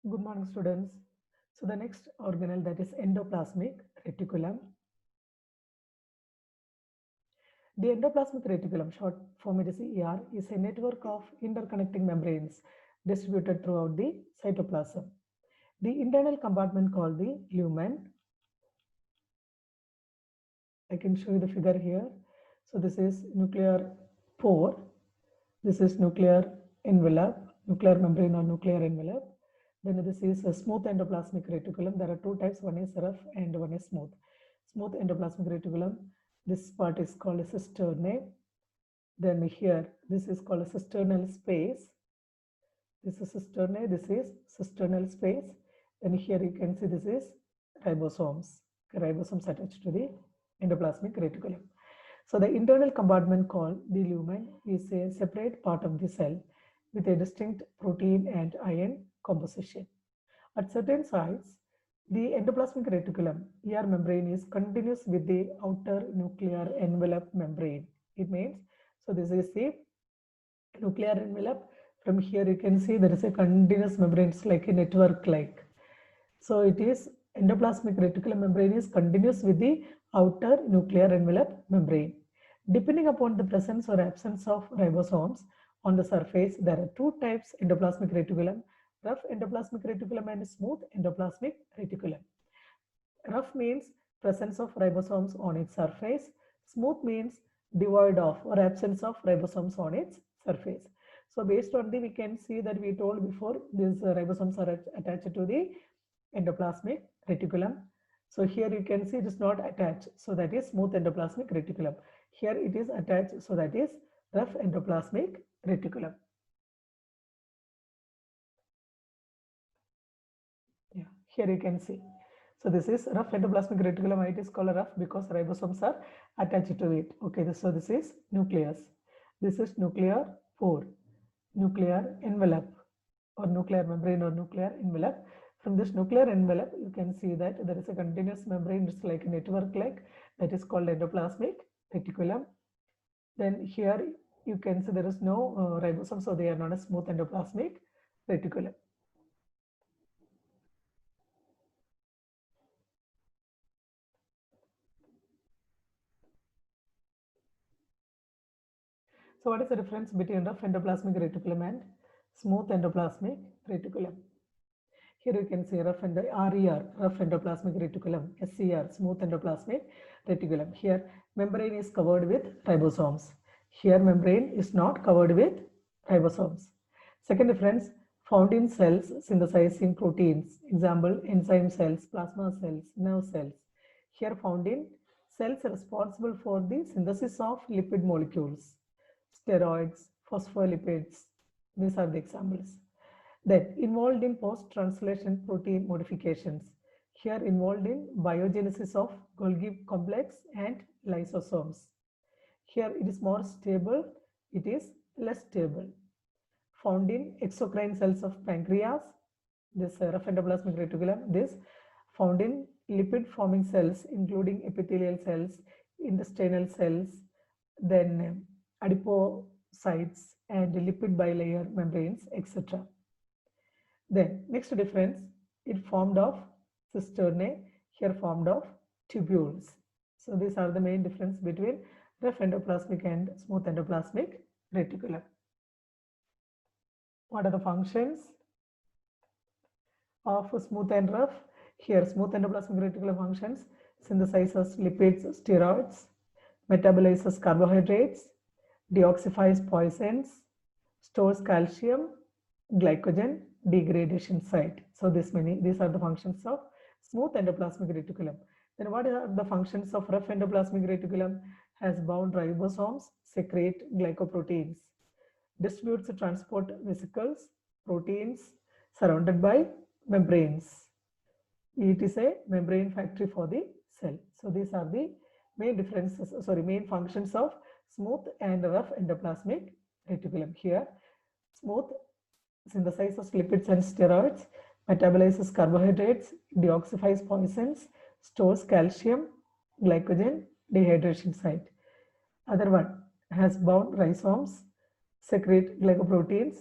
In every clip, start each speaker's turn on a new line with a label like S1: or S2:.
S1: Good morning, students. So the next organelle, that is endoplasmic reticulum. The endoplasmic reticulum, short form it is ER, is a network of interconnecting membranes distributed throughout the cytoplasm. The internal compartment called the lumen. I can show you the figure here. So this is nuclear pore. This is nuclear envelope, nuclear membrane or nuclear envelope. Then this is a smooth endoplasmic reticulum. There are two types, one is rough and one is smooth. Smooth endoplasmic reticulum, this part is called a cisternae. Then here, this is called a cisternal space. This is cisternae, this is cisternal space. Then here you can see this is ribosomes. Ribosomes attached to the endoplasmic reticulum. So the internal compartment called the lumen is a separate part of the cell with a distinct protein and ion composition. At certain sites, the endoplasmic reticulum, ER membrane, is continuous with the outer nuclear envelope membrane. It means, so this is the nuclear envelope. From here you can see there is a continuous membrane, it's like a network like. So it is endoplasmic reticulum membrane is continuous with the outer nuclear envelope membrane. Depending upon the presence or absence of ribosomes on the surface, there are two types endoplasmic reticulum: rough endoplasmic reticulum and smooth endoplasmic reticulum. Rough means presence of ribosomes on its surface. Smooth means devoid of or absence of ribosomes on its surface. So based on the, we can see that we told before, these ribosomes are attached to the endoplasmic reticulum. So here you can see it is not attached, so that is smooth endoplasmic reticulum. Here it is attached, so that is rough endoplasmic reticulum. Yeah, here you can see. So this is rough endoplasmic reticulum. It is called rough because ribosomes are attached to it. Okay, so this is nucleus. This is nuclear pore, nuclear envelope, or nuclear membrane or nuclear envelope. From this nuclear envelope, you can see that there is a continuous membrane. It's like a network like, that is called endoplasmic reticulum. Then here you can see there is no ribosome, so they are not a smooth endoplasmic reticulum. So what is the difference between rough endoplasmic reticulum and smooth endoplasmic reticulum? Here you can see rough RER, rough endoplasmic reticulum, SCR, smooth endoplasmic reticulum. Here membrane is covered with ribosomes. Here membrane is not covered with ribosomes. Second difference, found in cells synthesizing proteins. Example, enzyme cells, plasma cells, nerve cells. Here found in cells responsible for the synthesis of lipid molecules, steroids, phospholipids. These are the examples. Then involved in post-translation protein modifications. Here involved in biogenesis of Golgi complex and lysosomes. Here it is more stable, it is less stable. Found in exocrine cells of pancreas, this rough endoplasmic reticulum. This found in lipid forming cells including epithelial cells, intestinal cells, then adipocytes and lipid bilayer membranes, etc. Then next difference, it formed of cisternae, here formed of tubules. So these are the main difference between rough endoplasmic and smooth endoplasmic reticulum. What are the functions of smooth and rough? Here smooth endoplasmic reticulum functions: synthesizes lipids, steroids, metabolizes carbohydrates, deoxifies poisons, stores calcium, glycogen, degradation site. So these are the functions of smooth endoplasmic reticulum. Then what are the functions of rough endoplasmic reticulum? Has bound ribosomes, secrete glycoproteins, distributes transport vesicles, proteins, surrounded by membranes. It is a membrane factory for the cell. So these are the main differences, main functions of smooth and rough endoplasmic reticulum. Here, smooth synthesizes lipids and steroids, metabolizes carbohydrates, deoxifies poisons, stores calcium, glycogen, dehydration site. Other one has bound ribosomes, secrete glycoproteins,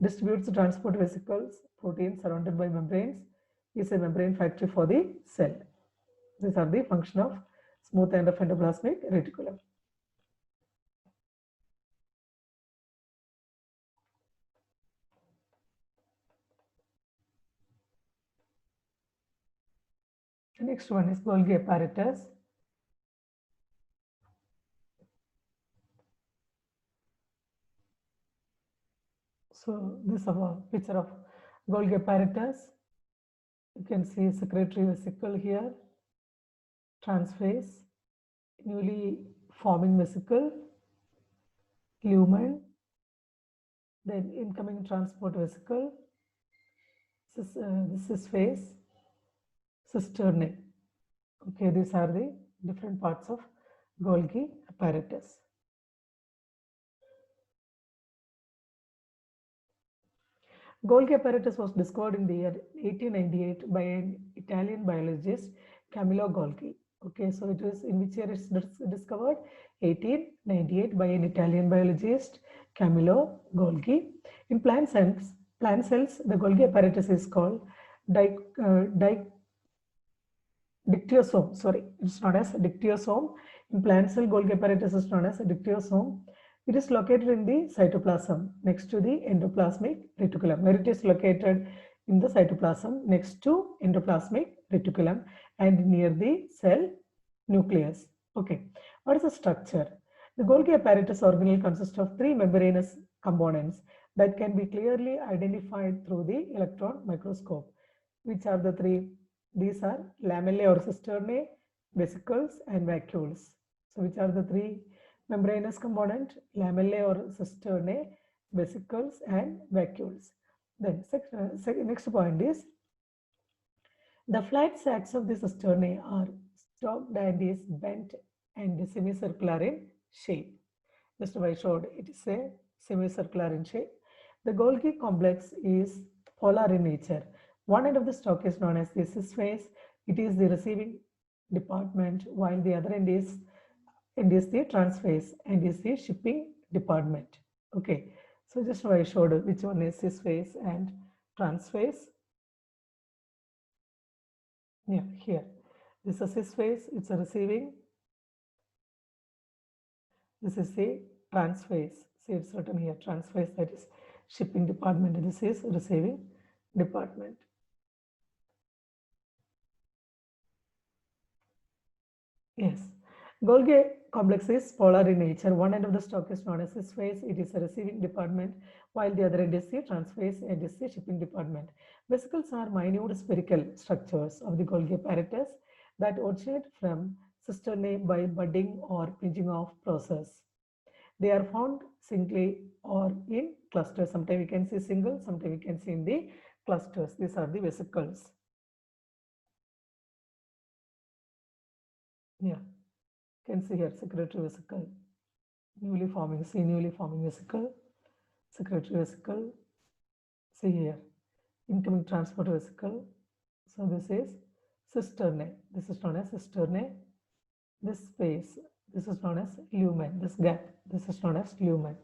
S1: distributes transport vesicles, proteins surrounded by membranes, is a membrane factory for the cell. These are the function of smooth end of endoplasmic reticulum. The next one is Golgi apparatus. So this is a picture of Golgi apparatus. You can see secretory vesicle here, transphase, newly forming vesicle, lumen, then incoming transport vesicle, this is phase, cisternae. Okay, these are the different parts of Golgi apparatus. Golgi apparatus was discovered in the year 1898 by an Italian biologist, Camillo Golgi. Okay, so it was in which year it's discovered? 1898 by an Italian biologist, Camillo Golgi. In plant cells, the Golgi apparatus is called dictyosome. Sorry, it's known as dictyosome. In plant cell, Golgi apparatus is known as dictyosome. It is located in the cytoplasm next to the endoplasmic reticulum, where it is located in the cytoplasm next to endoplasmic reticulum and near the cell nucleus. Okay, what is the structure? The Golgi apparatus organelle consists of three membranous components that can be clearly identified through the electron microscope. Which are the three? These are lamellae or cisternae, vesicles, and vacuoles. So which are the three membranous component? Lamellae or cisternae, vesicles, and vacuoles. Then next point is the flat sacs of the cisternae are stalked and is bent and semicircular in shape. Just as I showed, it is a semicircular in shape. The Golgi complex is polar in nature. One end of the stalk is known as the cis phase. It is the receiving department, while the other end is the transphase and is the shipping department. Okay, so just now I showed which one is cis phase and transphase. Yeah, here this is cis phase, it's a receiving. This is the transphase. See, it's written here transphase, that is shipping department. This is receiving department. Yes, Golgi complex is polar in nature. One end of the stalk is known as cis phase. It is a receiving department, while the other end is the transphase and is the shipping department. Vesicles are minute spherical structures of the Golgi apparatus that originate from cisternae by budding or pinching off process. They are found singly or in clusters. Sometimes we can see single, sometimes we can see in the clusters. These are the vesicles. Yeah, you can see here secretory vesicle, newly forming vesicle, secretory vesicle. See here, incoming transport vesicle. So this is cisternae. This is known as cisternae. This space, this is known as lumen. This gap, this is known as lumen.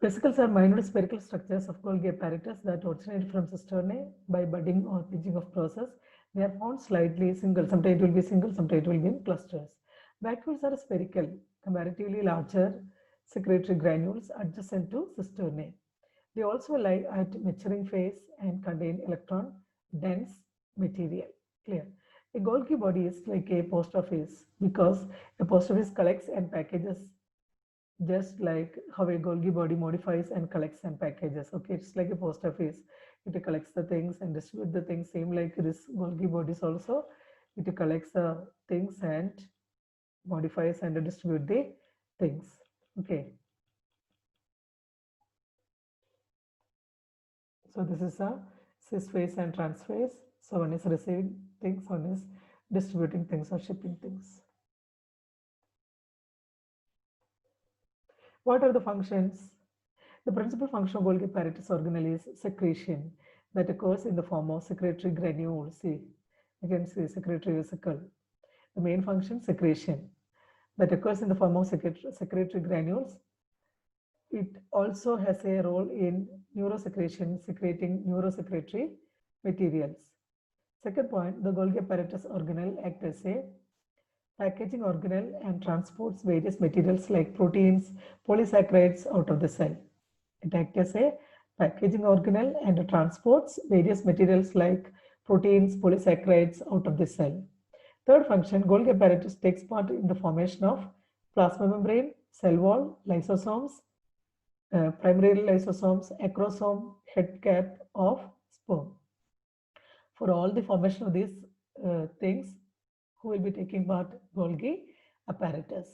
S1: Vesicles are minute spherical structures of Golgi apparatus that originate from cisternae by budding or pinching of process. They are found slightly single. Sometimes it will be single, sometimes it will be in clusters. Vacuoles are spherical, comparatively larger secretory granules adjacent to cisternae. They also lie at maturing phase and contain electron dense material. Clear? A Golgi body is like a post office because a post office collects and packages just like how a Golgi body modifies and collects and packages. Okay, it's like a post office. It collects the things and distributes the things. Same like this Golgi bodies also. It collects the things and modifies and distribute the things. Okay. So this is a cis phase and transphase. So one is receiving things, one is distributing things or shipping things. What are the functions? The principal function of Golgi apparatus organelle is secretion that occurs in the form of secretory granules. See, you can see secretory vesicle. The main function, secretion. that occurs in the form of secretory granules. It also has a role in neurosecretion, secreting neurosecretory materials. Second point, the Golgi apparatus organelle acts as a packaging organelle and transports various materials like proteins, polysaccharides out of the cell. It acts as a packaging organelle and transports various materials like proteins, polysaccharides out of the cell. Third function, Golgi apparatus takes part in the formation of plasma membrane, cell wall, lysosomes, primary lysosomes, acrosome, head cap of sperm. For all the formation of these things, who will be taking part? Golgi apparatus.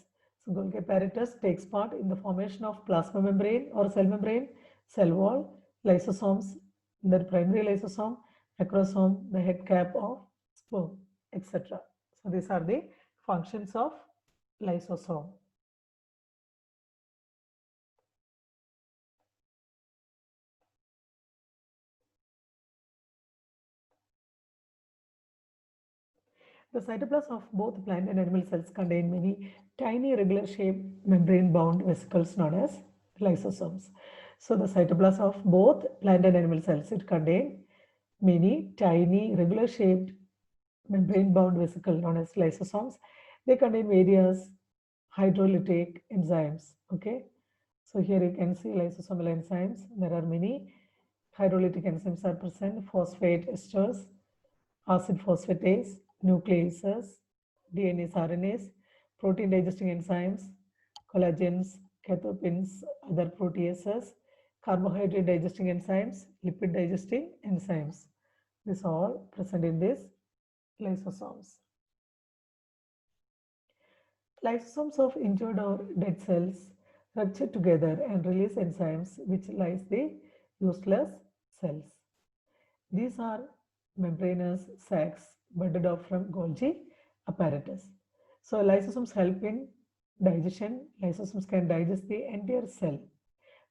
S1: So Golgi apparatus takes part in the formation of plasma membrane or cell membrane, cell wall, lysosomes, the primary lysosome, acrosome, the head cap of sperm, etc. So these are the functions of lysosome. The cytoplasm of both plant and animal cells contain many tiny irregular shaped membrane bound vesicles known as lysosomes. So the cytoplasm of both plant and animal cells, it contain many tiny irregular shaped membrane bound vesicles known as lysosomes. They contain various hydrolytic enzymes. Okay, so here you can see lysosomal enzymes. There are many hydrolytic enzymes are present: phosphate esters, acid phosphatase, nucleases, DNase, RNase, protein digesting enzymes, collagens, cathepins, other proteases, carbohydrate digesting enzymes, lipid digesting enzymes. This all present in these lysosomes. Lysosomes of injured or dead cells rupture together and release enzymes which lyse the useless cells. These are membranous sacs budded off from Golgi apparatus. So lysosomes help in digestion. Lysosomes can digest the entire cell.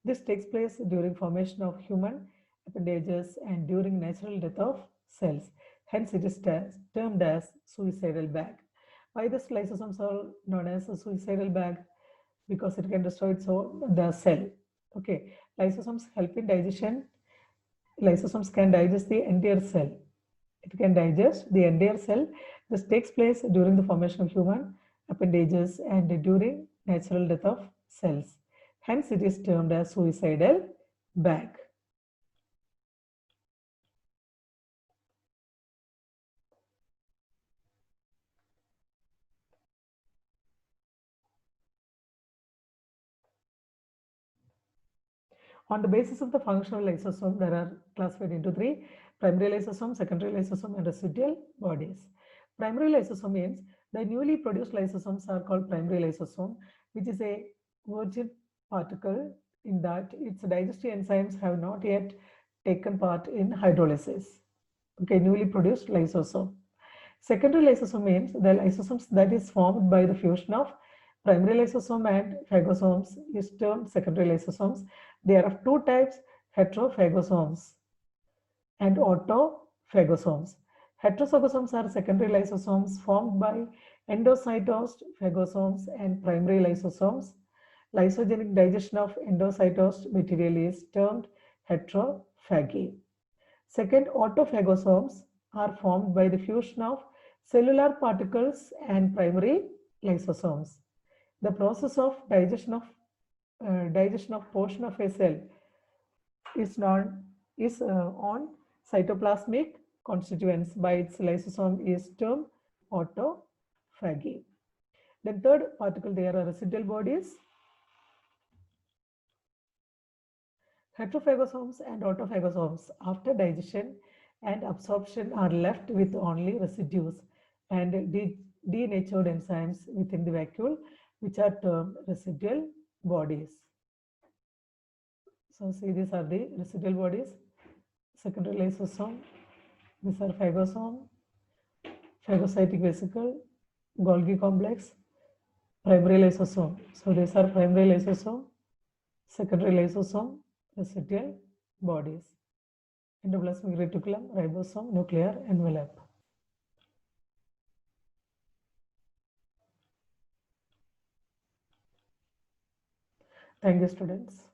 S1: This takes place during formation of human appendages and during natural death of cells. Hence, it is termed as suicidal bag. Why this lysosomes are known as a suicidal bag? Because it can destroy the cell. Okay, lysosomes help in digestion. Lysosomes can digest the entire cell. It can digest the entire cell. This takes place during the formation of human appendages and during natural death of cells. Hence, it is termed as suicidal bag. On the basis of the functional lysosome, there are classified into three: primary lysosome, secondary lysosome, and residual bodies. Primary lysosome means the newly produced lysosomes are called primary lysosome, which is a virgin particle in that its digestive enzymes have not yet taken part in hydrolysis. Okay, newly produced lysosome. Secondary lysosome means the lysosomes that is formed by the fusion of primary lysosome and phagosomes is termed secondary lysosomes. They are of two types: heterophagosomes and autophagosomes. Heterophagosomes are secondary lysosomes formed by endocytosed phagosomes and primary lysosomes. Lysogenic digestion of endocytosed material is termed heterophagy. Second, autophagosomes are formed by the fusion of cellular particles and primary lysosomes. The process of digestion of portion of a cell is on cytoplasmic constituents by its lysosome is termed autophagy. Then third particle, there are residual bodies. Heterophagosomes and autophagosomes, after digestion and absorption, are left with only residues and denatured enzymes within the vacuole, which are termed residual bodies. So see, these are the residual bodies: secondary lysosome, these are phagosome, phagocytic vesicle, Golgi complex, primary lysosome. So these are primary lysosome, secondary lysosome, residual bodies. Endoplasmic reticulum, ribosome, nuclear envelope. Thank you, students.